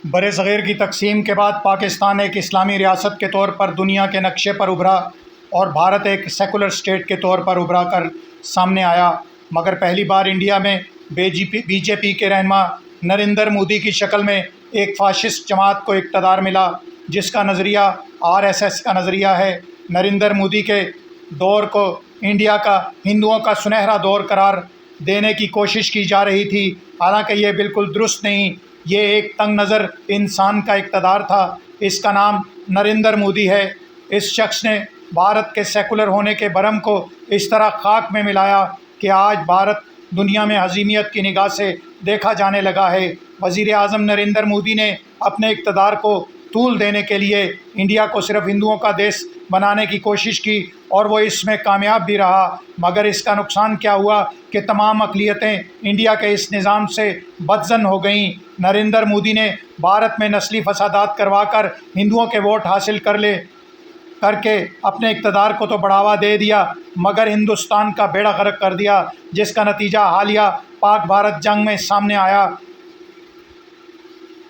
بر صغیر کی تقسیم کے بعد پاکستان ایک اسلامی ریاست کے طور پر دنیا کے نقشے پر ابھرا اور بھارت ایک سیکولر اسٹیٹ کے طور پر ابھرا کر سامنے آیا، مگر پہلی بار انڈیا میں بی جے پی کے رہنما نریندر مودی کی شکل میں ایک فاشسٹ جماعت کو اقتدار ملا، جس کا نظریہ RSS کا نظریہ ہے۔ نریندر مودی کے دور کو انڈیا کا ہندوؤں کا سنہرا دور قرار دینے کی کوشش کی جا رہی تھی، حالانکہ یہ بالکل درست نہیں۔ یہ ایک تنگ نظر انسان کا اقتدار تھا، اس کا نام نریندر مودی ہے۔ اس شخص نے بھارت کے سیکولر ہونے کے بھرم کو اس طرح خاک میں ملایا کہ آج بھارت دنیا میں حزیمیت کی نگاہ سے دیکھا جانے لگا ہے۔ وزیر اعظم نریندر مودی نے اپنے اقتدار کو طول دینے کے لیے انڈیا کو صرف ہندوؤں کا دیش بنانے کی کوشش کی اور وہ اس میں کامیاب بھی رہا، مگر اس کا نقصان کیا ہوا کہ تمام اقلیتیں انڈیا کے اس نظام سے بدظن ہو گئیں۔ نریندر مودی نے بھارت میں نسلی فسادات کروا کر ہندوؤں کے ووٹ حاصل کر کے اپنے اقتدار کو تو بڑھاوا دے دیا، مگر ہندوستان کا بیڑا غرق کر دیا، جس کا نتیجہ حالیہ پاک بھارت جنگ میں سامنے آیا۔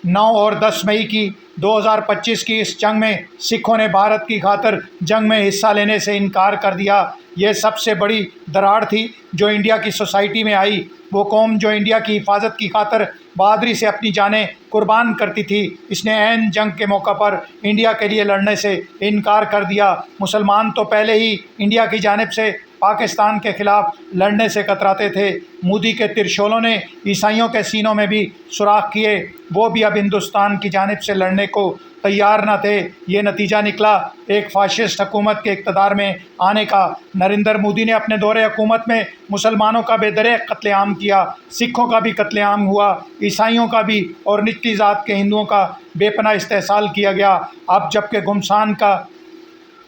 9 اور 10 مئی کی 2025 کی اس جنگ میں سکھوں نے بھارت کی خاطر جنگ میں حصہ لینے سے انکار کر دیا۔ یہ سب سے بڑی دراڑ تھی جو انڈیا کی سوسائٹی میں آئی۔ وہ قوم جو انڈیا کی حفاظت کی خاطر بہادری سے اپنی جانیں قربان کرتی تھی، اس نے عین جنگ کے موقع پر انڈیا کے لیے لڑنے سے انکار کر دیا۔ مسلمان تو پہلے ہی انڈیا کی جانب سے پاکستان کے خلاف لڑنے سے کتراتے تھے۔ مودی کے ترشولوں نے عیسائیوں کے سینوں میں بھی سوراخ کیے، وہ بھی اب ہندوستان کی جانب سے لڑنے کو تیار نہ تھے۔ یہ نتیجہ نکلا ایک فاشسٹ حکومت کے اقتدار میں آنے کا۔ نریندر مودی نے اپنے دور حکومت میں مسلمانوں کا بے دریغ قتل عام کیا، سکھوں کا بھی قتل عام ہوا، عیسائیوں کا بھی، اور نچلی ذات کے ہندوؤں کا بے پناہ استحصال کیا گیا۔ اب جب کہ گھمسان کا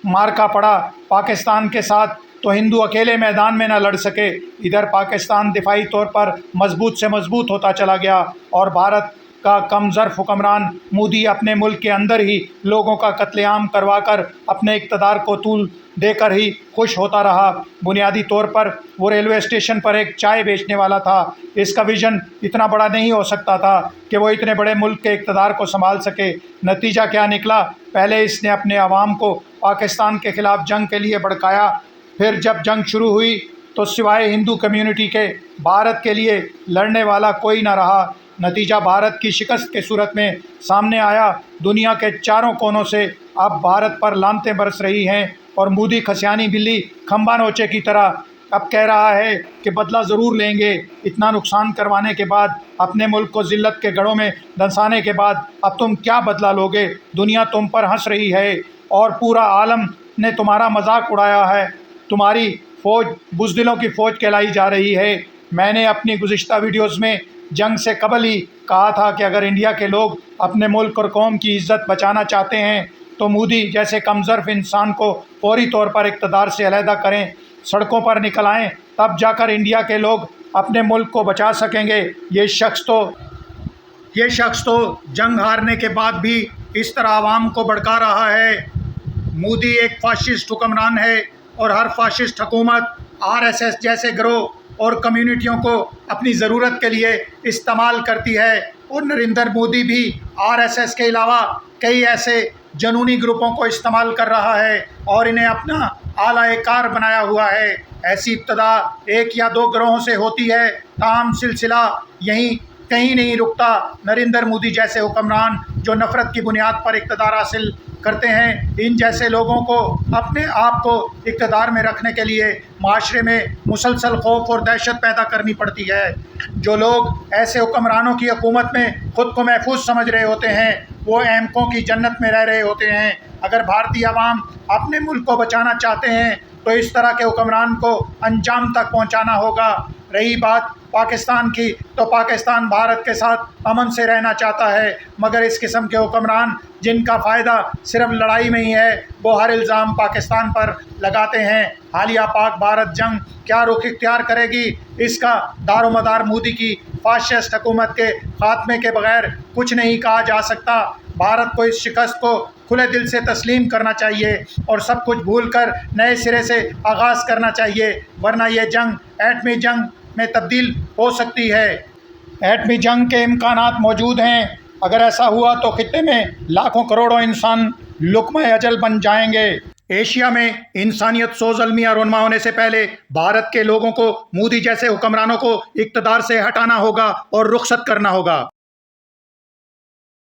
مارکا پڑا پاکستان کے ساتھ تو ہندو اکیلے میدان میں نہ لڑ سکے۔ ادھر پاکستان دفاعی طور پر مضبوط سے مضبوط ہوتا چلا گیا اور بھارت کا کم ظرف حکمران مودی اپنے ملک کے اندر ہی لوگوں کا قتل عام کروا کر اپنے اقتدار کو طول دے کر ہی خوش ہوتا رہا۔ بنیادی طور پر وہ ریلوے اسٹیشن پر ایک چائے بیچنے والا تھا۔ اس کا ویژن اتنا بڑا نہیں ہو سکتا تھا کہ وہ اتنے بڑے ملک کے اقتدار کو سنبھال سکے۔ نتیجہ کیا نکلا؟ پہلے اس نے اپنے عوام کو پاکستان کے خلاف جنگ کے لیے بھڑکایا، پھر جب جنگ شروع ہوئی تو سوائے ہندو کمیونٹی کے بھارت کے لیے لڑنے والا کوئی نہ رہا۔ نتیجہ بھارت کی شکست کے صورت میں سامنے آیا۔ دنیا کے چاروں کونوں سے اب بھارت پر لعنتیں برس رہی ہیں اور مودی کھسیانی بلی کھمبا نوچے کی طرح اب کہہ رہا ہے کہ بدلہ ضرور لیں گے۔ اتنا نقصان کروانے کے بعد، اپنے ملک کو ذلت کے گڑھوں میں دھنسانے کے بعد اب تم کیا بدلہ لوگے؟ دنیا تم پر ہنس رہی ہے اور پورا عالم نے تمہارا مذاق اڑایا ہے۔ تمہاری فوج بزدلوں کی فوج کہلائی جا رہی ہے۔ میں نے اپنی گزشتہ ویڈیوز میں جنگ سے قبل ہی کہا تھا کہ اگر انڈیا کے لوگ اپنے ملک اور قوم کی عزت بچانا چاہتے ہیں تو مودی جیسے کم ظرف انسان کو فوری طور پر اقتدار سے علیحدہ کریں، سڑکوں پر نکل آئیں، تب جا کر انڈیا کے لوگ اپنے ملک کو بچا سکیں گے۔ یہ شخص تو جنگ ہارنے کے بعد بھی اس طرح عوام کو بھڑکا رہا ہے۔ مودی ایک فاشسٹ حکمران ہے اور ہر فاشسٹ حکومت RSS جیسے گروہ اور کمیونٹیوں کو اپنی ضرورت کے لیے استعمال کرتی ہے، اور نریندر مودی بھی RSS کے علاوہ کئی ایسے جنونی گروپوں کو استعمال کر رہا ہے اور انہیں اپنا اعلیٰ کار بنایا ہوا ہے۔ ایسی ابتدا 1 یا 2 گروہوں سے ہوتی ہے، تاہم سلسلہ یہیں کہیں نہیں رکتا۔ نریندر مودی جیسے حکمران جو نفرت کی بنیاد پر اقتدار حاصل کرتے ہیں، ان جیسے لوگوں کو اپنے آپ کو اقتدار میں رکھنے کے لیے معاشرے میں مسلسل خوف اور دہشت پیدا کرنی پڑتی ہے۔ جو لوگ ایسے حکمرانوں کی حکومت میں خود کو محفوظ سمجھ رہے ہوتے ہیں، وہ احمقوں کی جنت میں رہ رہے ہوتے ہیں۔ اگر بھارتی عوام اپنے ملک کو بچانا چاہتے ہیں تو اس طرح کے حکمران کو انجام تک پہنچانا ہوگا۔ رہی بات پاکستان کی، تو پاکستان بھارت کے ساتھ امن سے رہنا چاہتا ہے، مگر اس قسم کے حکمران جن کا فائدہ صرف لڑائی میں ہی ہے، وہ ہر الزام پاکستان پر لگاتے ہیں۔ حالیہ پاک بھارت جنگ کیا رخ اختیار کرے گی، اس کا دار و مدار مودی کی فاشسٹ حکومت کے خاتمے کے بغیر کچھ نہیں کہا جا سکتا۔ بھارت کو اس شکست کو کھلے دل سے تسلیم کرنا چاہیے اور سب کچھ بھول کر نئے سرے سے آغاز کرنا چاہیے، ورنہ یہ جنگ ایٹمی جنگ میں تبدیل ہو سکتی ہے۔ ایٹمی جنگ کے امکانات موجود ہیں، اگر ایسا ہوا تو خطے میں لاکھوں کروڑوں انسان لقمہ اجل بن جائیں گے۔ ایشیا میں انسانیت سوز المیہ رونما ہونے سے پہلے بھارت کے لوگوں کو مودی جیسے حکمرانوں کو اقتدار سے ہٹانا ہوگا اور رخصت کرنا ہوگا۔